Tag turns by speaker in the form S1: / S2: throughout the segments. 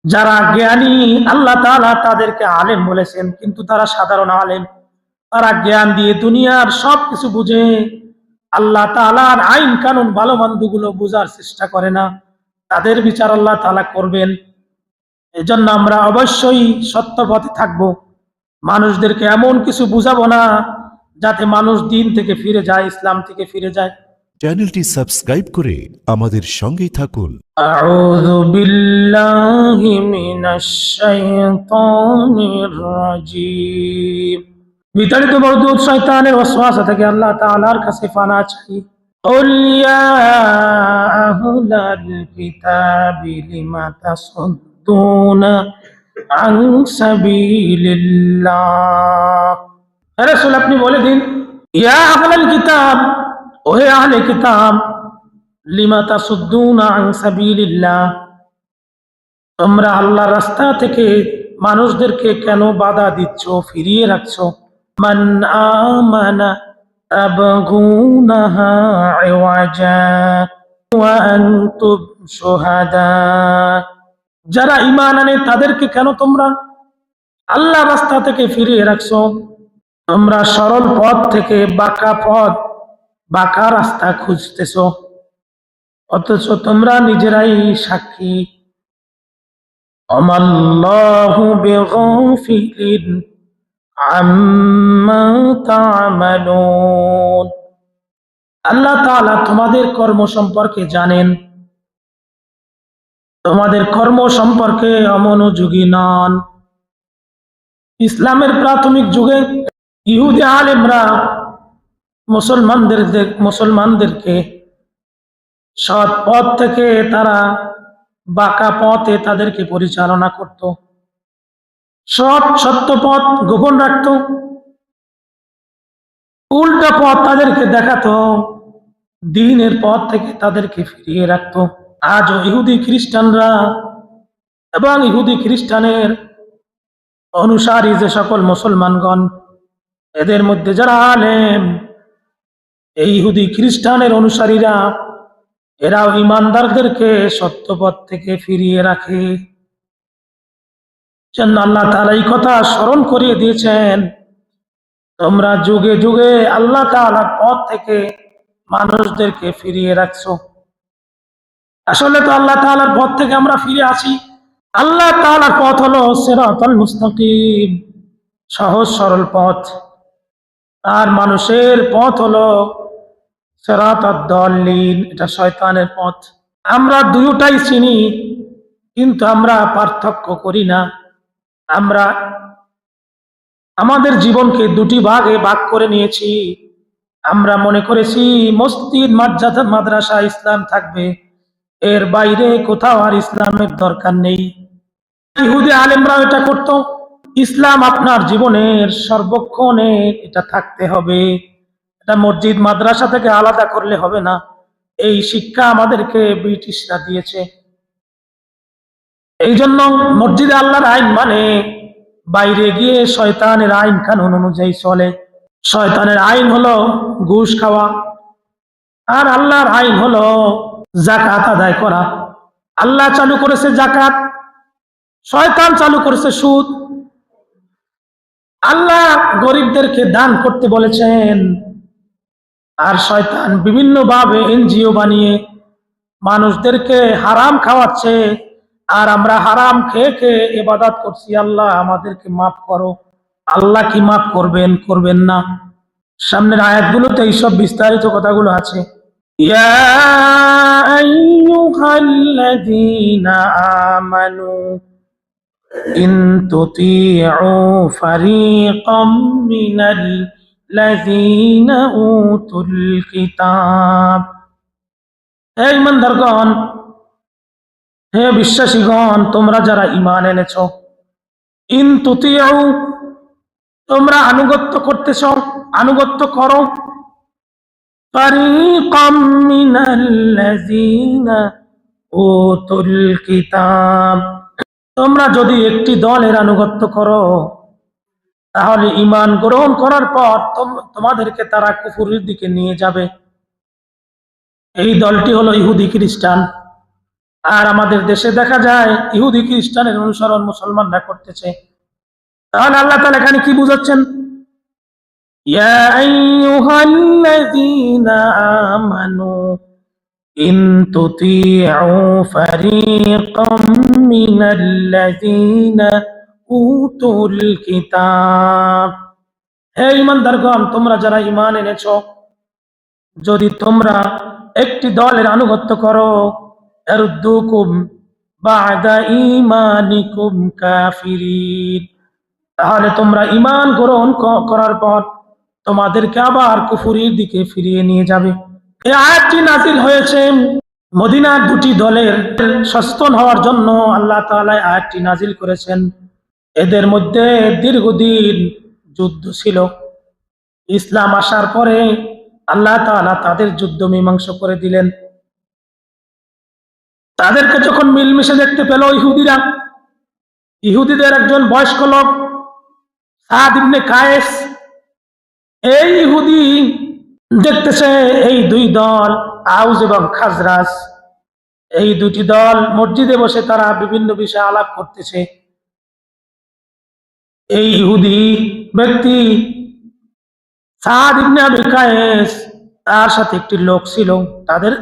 S1: যারা জ্ঞানী আল্লাহ তাআলা তাদেরকে আলেম বলেছেন, কিন্তু তারা সাধারণ আলেম। তারা জ্ঞান দিয়ে দুনিয়ার সবকিছু বুঝে, আল্লাহ তাআলার আইন কানুন ভালো মন্দগুলো বোঝার চেষ্টা করে না। তাদের বিচার আল্লাহ তাআলা করবেন। এজন্য আমরা অবশ্যই সত্য পথে থাকবো। মানুষদেরকে এমন কিছু বুঝাবো না যাতে মানুষ দিন থেকে ফিরে যায়, ইসলাম থেকে ফিরে যায়।
S2: চ্যানেলটি সাবস্ক্রাইব করে আমাদের সঙ্গেই থাকুন।
S1: আউযু বিল্লাহি মিনাশ শাইতানির রাজীম। বিতাড়িত মরদুদ শয়তানের ওয়াসওয়াসা থেকে আল্লাহ তাআলার কাছে পানাহ চাই। কুল ইয়া আহলাল কিতাবি লিমা তাসুদ্দুনা আন সাবিলিল্লাহ। হে রাসূল, আপনি বলে দিন, ইয়া আহলাল কিতাব, ওহে আহলে কিতাব, লিমা তাসুদ্দুনা আন সাবিলিল্লাহ, তোমরা আল্লাহর রাস্তা থেকে মানুষদেরকে কেন বাধা দিচ্ছ, ফিরিয়ে রাখছো? মান আমানা তাবগুনাহা ইওয়াজা ওয়া আনতুম শুহাদা, যারা ঈমান আনে তাদেরকে কেন তোমরা আল্লাহর রাস্তা থেকে ফিরিয়ে রাখছো? তোমরা সরল পথ থেকে বাঁকা রাস্তা খুঁজতেছো, অথচ তোমরা নিজেরাই সাক্ষী। আমাল্লাহু বিগাফিলিন আম্মা তা'মালুন, আল্লাহ তাআলা তোমাদের কর্ম সম্পর্কে জানেন, তোমাদের কর্ম সম্পর্কে অমনোযোগী নন। ইসলামের প্রাথমিক যুগে ইহুদি আলেমরা মুসলমানদেরকে সৎ পথ থেকে তারা বাঁকা পথে তাদেরকে পরিচালনা করত, সত্য পথ গোপন রাখত, উল্টা পথ তাদেরকে দেখাতো, দ্বীনের পথ থেকে তাদেরকে ফিরিয়ে রাখত। আজও ইহুদি খ্রিস্টানরা এবং ইহুদি খ্রিস্টানের অনুসারী যে সকল মুসলমানগণ, এদের মধ্যে যারা আলেম, এই ইহুদি খ্রিস্টানের অনুসারীরা, এরাও ইমানদারদেরকে সত্য পথ থেকে ফিরিয়ে রাখে। জন্য আল্লাহ তাআলা এই কথা স্মরণ করিয়ে দিয়েছেন, তোমরা যুগে যুগে আল্লাহ তাআলার পথ থেকে মানুষদেরকে ফিরিয়ে রাখছো। আসলে তো আল্লাহ তাআলার পথ থেকে আমরা ফিরে আসি। আল্লাহ তাআলার পথ হলো সিরাতাল মুস্তাকিম, সহজ সরল পথ। আর মানুষের পথ হলো সিরাতাদ দাল্লিন, এটা শয়তানের পথ। আমরা দুটোটাই চিনি, কিন্তু আমরা পার্থক্য করি না। আমরা আমাদের জীবনকে দুটি ভাগে ভাগ করে নিয়েছি। আমরা মনে করেছি মসজিদ, মাদ্রাসা, ইসলাম থাকবে, এর বাইরে কোথাও আর ইসলামের দরকার নেই। ইহুদি আলেমরা এটা করত। ইসলাম আপনার জীবনের সর্বক্ষণে এটা থাকতে হবে, এটা মসজিদ মাদ্রাসা থেকে আলাদা করলে হবে না। এই শিক্ষা আমাদেরকে ব্রিটিশরা দিয়েছে। এই জন্য মসজিদে আল্লাহর আইন মানে, বাইরে গিয়ে শয়তানের আইন কানুন অনুযায়ী চলে। শয়তানের আইন হলো ঘুষ খাওয়া, আর আল্লাহর আইন হলো যাকাত আদায় করা। আল্লাহ চালু করেছে যাকাত, শয়তান চালু করেছে সুদ। আল্লাহ গরিবদেরকে দান করতে বলেছেন, আর শয়তান বিভিন্ন ভাবে এনজিও বানিয়ে মানুষদেরকে হারাম খাওয়াচ্ছে। আর আমরা হারাম খেয়ে খেয়ে ইবাদত করছি, আল্লাহ আমাদেরকে মাফ করো। আল্লাহ কি মাফ করবেন? করবেন না। সামনের আয়াতগুলোতে এইসব বিস্তারিত কথাগুলো আছে। ইয়া আইয়ুহাল্লাযীনা আমানু ইন তুতিউ ফারীকাম মিনাল্লাযীনা উতুল কিতাব, হে ঈমানদারগণ, হে বিশ্বাসীগণ, তোমরা যারা ঈমান এনেছো, ইন তুতিউ, তোমরা আনুগত্য আনুগত্য করো, ফারীকাম মিনাল্লাযীনা উতুল কিতাব, তোমরা যদি একটি দলের আনুগত্য করো, তাহলে ঈমান গ্রহণ করার পর তোমাদেরকে তারা কুফরের দিকে নিয়ে যাবে। এই দলটি হলো ইহুদি খ্রিস্টান। আর আমাদের দেশে দেখা যায় ইহুদি খ্রিস্টানের অনুসরণ মুসলমানরা করতেছে। তাহলে আল্লাহ তাআলা এখানে কি বুঝাচ্ছেন? ইয়া আইয়ুহাল্লাযীনা আমানু ইন তুতিউ ফারীকাম মিনাল্লাযীনা উতুল কিতাব, হে ঈমানদারগণ, তোমরা যারা ঈমান এনেছো, যদি তোমরা একটি দলের আনুগত্য করো, ইয়ারুদ্দুকুম বা'দা ঈমানিকুম কাফিরিন, তাহলে তোমরা ঈমান গ্রহণ করার পর তোমাদেরকে আবার কুফরির দিকে ফিরিয়ে নিয়ে যাবে। এই আয়াতটি নাযিল হয়েছে মদিনার দুটি দলের সচেতন হওয়ার জন্য। আল্লাহ তাআলা আয়াতটি নাযিল করেছেন। এদের মধ্যে দীর্ঘদিন যুদ্ধ ছিল। ইসলাম আসার পরে আল্লাহ তাআলা তাদের যুদ্ধ মীমাংসা করে দিলেন। তাদেরকে যখন মিলমিশে দেখতে পেল ইহুদিরা, ইহুদিদের একজন বয়স্ক লোক সাদ ইবনে কায়েস, এই ইহুদি দেখতেছে এই দুই দল আউস এবং খাজরাজ, এই দুটি দল মসজিদে বসে তারা বিভিন্ন বিষয়ে আলাপ করতেছে। এই ইহুদি ব্যক্তি সাদ ইবনে আবি কায়েস, তার সাথে একটি লোক ছিল,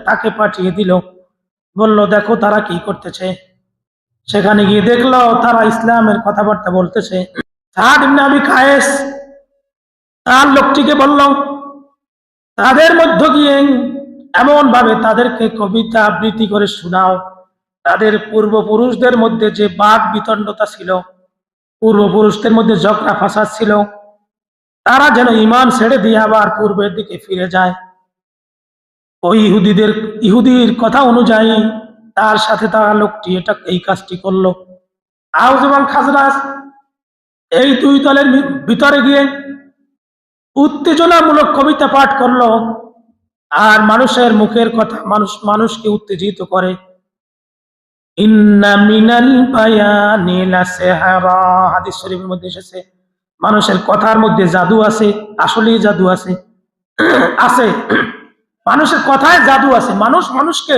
S1: তাকে পাঠিয়ে দিল, বলল দেখো তারা কি করতেছে। সেখানে গিয়ে দেখলো তারা ইসলামের কথাবার্তা বলতেছে। সাদ ইবনে আবি কায়েস তার লোকটিকে বলল, তাদের মধ্যে গিয়ে এমন ভাবে তাদেরকে কবিতা আবৃত্তি করে শোনাও, তাদের পূর্বপুরুষদের মধ্যে যে বাদ বিতণ্ডতা ছিল, পূর্বপুরুষদের মধ্যে ঝগড়া ফাসাদ ছিল, তারা যেন ঈমান ছেড়ে দিয়ে আবার পূর্বের দিকে ফিরে যায়। ওই ইহুদির কথা অনুযায়ী তার সাথে তারা লোকটি এই কাজটি করলো। আউস এবং খাজরাজ এই দুই দলের ভিতরে গিয়ে উত্তেজনামূলক কবিতা পাঠ করলো, আর মানুষের মুখের কথা মানুষকে উত্তেজিত করে। ইন্না মিনাল বায়ানি লাসিহরা, হাদিস শরীফের মধ্যে এসেছে মানুষের কথার মধ্যে জাদু আছে। আসলেই জাদু আছে, আছে মানুষের কথায় জাদু আছে। মানুষকে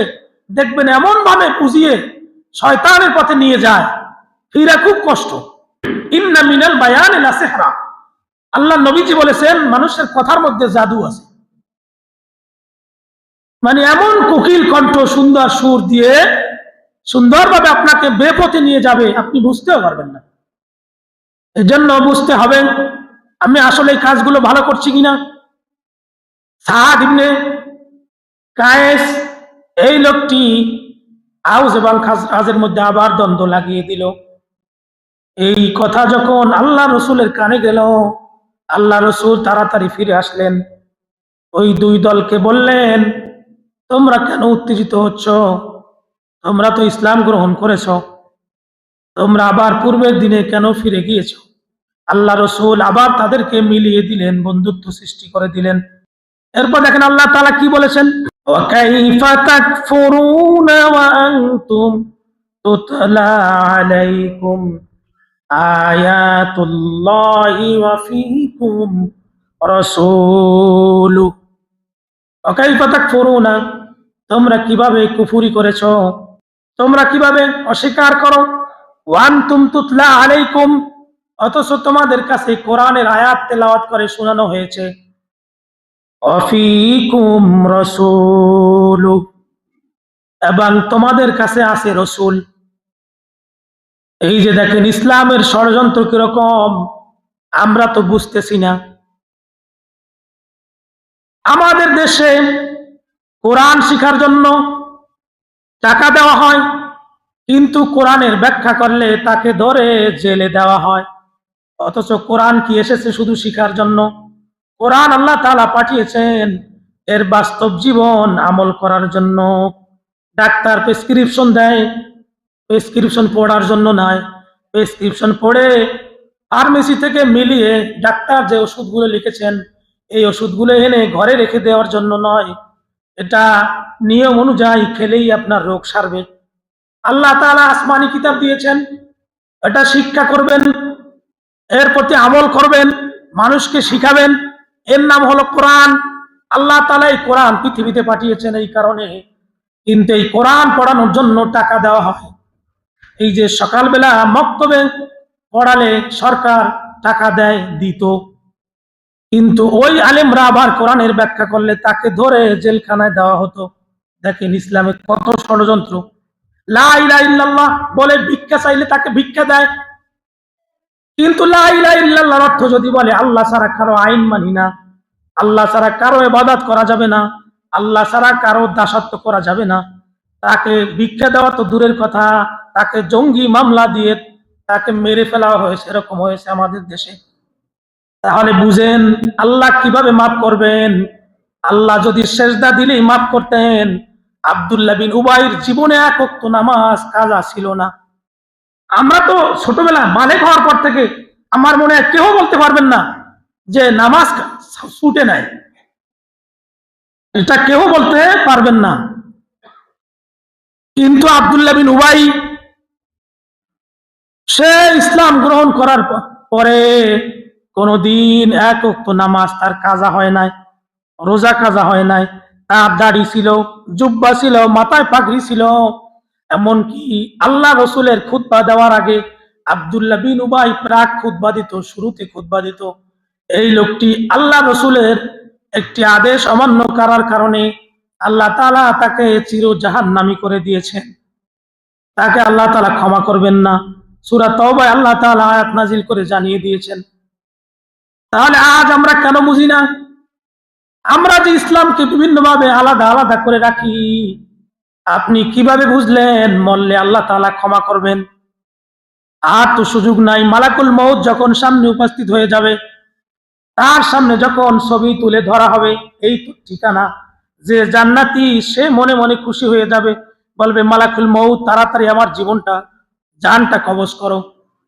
S1: দেখবেন এমন ভাবে বুঝিয়ে শয়তানের পথে নিয়ে যায়, ফিরা খুব কষ্ট। ইন্না মিনাল বায়ানি লাসিহরা, আল্লাহ নবীজি বলেছেন মানুষের কথার মধ্যে জাদু আছে। মানে এমন কোকিল কণ্ঠ, সুন্দর সুর দিয়ে সুন্দরভাবে আপনাকে বেপথে নিয়ে যাবে, আপনি বুঝতেও পারবেন না। এজন্য বুঝতে হবে আমি আসলে এই কাজগুলো ভালো করছি কিনা। সাদ ইবনে কায়েস এই লোকটি আউস এবং খাজরাজের মধ্যে আবার দ্বন্দ্ব লাগিয়ে দিল। এই কথা যখন আল্লাহ রসুলের কানে গেল, আল্লাহ রসুল তাড়াতাড়ি ফিরে আসলেন। ওই দুই দলকে বললেন, তোমরা কেন উত্তেজিত হচ্ছ? তোমরা তো ইসলাম গ্রহণ করেছ, তোমরা আবার পূর্বের দিনে কেন ফিরে গিয়েছ? আল্লাহ রসুল আবার তাদেরকে মিলিয়ে দিলেন, বন্ধুত্ব সৃষ্টি করে দিলেন। এরপর দেখেন আল্লাহ তাআলা কি বলেছেন, ওয়াকাইফা তাকফুরুনা ওয়া আনতুম তুতলা আলাইকুম আয়াতুল্লাহি ওয়া ফীকুম রাসূলু। ওয়াকাইফা তাকফুরুনা, তোমরা কিভাবে কুফরি করেছো, তোমরা কিভাবে অস্বীকার করো। ওয়া আনতুম তুতলা আলাইকুম, অথচ তোমাদের কাছে কোরআনের আয়াত তেলাওয়াত করে শোনানো হয়েছে। অফিকুম রাসূলু, এবং তোমাদের কাছে আছে রসুল। এই যে দেখেন ইসলামের ষড়যন্ত্র কিরকম, আমরা তো বুঝতেছি না। আমাদের দেশে কোরআন শিখার জন্য টাকা দেওয়া হয়, কিন্তু কোরআনের ব্যাখ্যা করলে তাকে ধরে জেলে দেওয়া হয়। অথচ কোরআন কি এসেছে শুধু শিখার জন্য? কোরআন আল্লাহ তাআলা পাঠিয়েছেন এর বাস্তব জীবন আমল করার জন্য। ডাক্তার প্রেসক্রিপশন দেয়, প্রেসক্রিপশন পড়ার জন্য নয়। প্রেসক্রিপশন পড়ে ফার্মেসি থেকে মিলিয়ে ডাক্তার যে ওষুধগুলো লিখেছেন এই ওষুধগুলো এনে ঘরে রেখে দেওয়ার জন্য নয়। এটা নিয়ম অনুযায়ী খেলেই আপনার রোগ সারবে। আল্লাহ তাআলা আসমানি কিতাব দিয়েছেন, এটা শিক্ষা করবেন, এর প্রতি আমল করবেন, মানুষকে শিখাবেন, এর নাম হলো কোরআন। আল্লাহ তাআলা এই কোরআন পৃথিবীতে পাঠিয়েছেন এই কারণে কিন্তু এই কোরআন পড়ানোর জন্য টাকা দেওয়া হয়। এই যে সকালবেলা মক্তবে পড়ালে সরকার টাকা দেয়, দিত, কিন্তু ওই আলেমরা আবার কোরআনের ব্যাখ্যা করলে তাকে ধরে জেলখানায় দেওয়া হতো। দেখেন ইসলামে কত ষড়যন্ত্র। লা ইলাহা ইল্লাল্লাহ বলে ভিক্ষা চাইলে তাকে ভিক্ষা দেয়, কিন্তু লা ইলাহা ইল্লাল্লাহর অর্থ যদি বলে আল্লাহ ছাড়া কারো আইন মানি না, আল্লাহ ছাড়া কারো ইবাদত করা যাবে না, আল্লাহ ছাড়া কারো দাসত্ব করা যাবে না, তাকে ভিক্ষা দেওয়া তো দূরের কথা, তাকে জঙ্গি মামলা দিয়ে তাকে মেরে ফেলা হয়েছে, এরকম হয়েছে আমাদের দেশে। তাহলে বুঝেন আল্লাহ কিভাবে মাফ করবেন। আল্লাহ যদি সেজদা দিলেই মাফ করতেন, আব্দুল্লাহ বিন উবাইর জীবনে এক ওয়াক্ত নামাজ কাজা ছিল না। আমরা তো ছোটবেলা বালেক হওয়ার পর থেকে আমার মনে হয় কেউ বলতে পারবেন না যে নামাজ ছুটে নাই, এটা কেউ বলতে পারবেন না। কিন্তু আব্দুল্লাহ বিন উবাই সে ইসলাম গ্রহণ করার পরে কোনদিন এক ওয়াক্ত নামাজ তার কাজা হয় নাই, রোজা কাজা হয় নাই। তার দাড়ি ছিল, জুব্বা ছিল, মাথায় পাগড়ি ছিল। এমনকি আল্লাহ রসুলের খুতবা দেওয়ার আগে আব্দুল্লাহ বিন উবাই প্রাক খুতবা দিত, শুরুতে খুতবা দিত। এই লোকটি আল্লাহ রসুলের একটি আদেশ অমান্য করার কারণে আল্লাহ তাআলা তাকে চির জাহান্নামী করে দিয়েছেন। তাকে আল্লাহ তাআলা ক্ষমা করবেন না। সূরা তাওবায় আল্লাহ তাআলা আয়াত নাজিল করে জানিয়ে দিয়েছেন। তাহলে আজ আমরা কেন বুঝি না? আমরা যে ইসলামকে বিভিন্ন ভাবে আলাদা আলাদা করে রাখি, আপনি কিভাবে বুঝলেন মরলে আল্লাহ তাআলা ক্ষমা করবেন? আর তো সুযোগ নাই। মালাকুল মউত যখন সামনে উপস্থিত হয়ে যাবে, তার সামনে যখন ছবি তুলে ধরা হবে, এই তো ঠিকানা। যে জান্নাতি সে মনে মনে খুশি হয়ে যাবে, বলবে মালাকুল মউত তাড়াতাড়ি আমার জীবনটা, জানটা কবজ করো,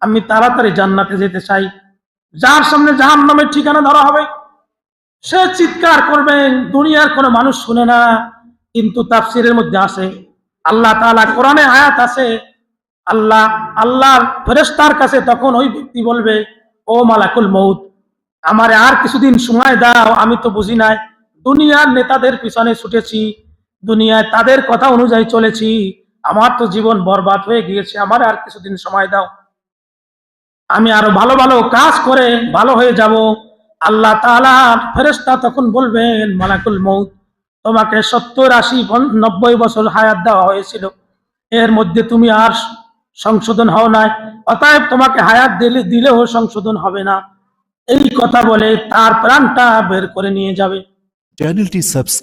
S1: আমি তাড়াতাড়ি জান্নাতে যেতে চাই। যার সামনে জাহান্নামের ঠিকানা ধরা হবে, সে চিৎকার করবেন, দুনিয়ার কোনো মানুষ শুনে না। কিন্তু তাফসীরের মধ্যে আছে, আল্লাহ তাআলা কোরআনে আয়াত আছে, আল্লাহর ফেরেশতার কাছে তখন ওই ব্যক্তি বলবে, ও মালাকুল মউত, আমারে আর কিছুদিন সময় দাও, আমি তো বুঝি নাই, দুনিয়ার নেতাদের পিছনে ছুটেছি, দুনিয়ায় তাদের কথা অনুযায়ী চলেছি, আমার তো জীবন বরবাদ হয়ে গিয়েছে, আমার আর কিছুদিন সময় দাও, আমি আরো ভালো ভালো কাজ করে ভালো হয়ে যাব। আল্লাহ তাআলা ফেরেশতা তখন বলবেন, মালাকুল মউত, তোমাকে 70, 80, 90 বছর হায়াত দেওয়া হয়েছিল, এর মধ্যে তুমি আর সংশোধন হও নাই, অতএব তোমাকে হায়াত দিলেও সংশোধন হবে না। এই কথা বলে তার প্রাণটা বের করে নিয়ে যাবে।
S2: চ্যানেলটি সাবস্ক্রাইব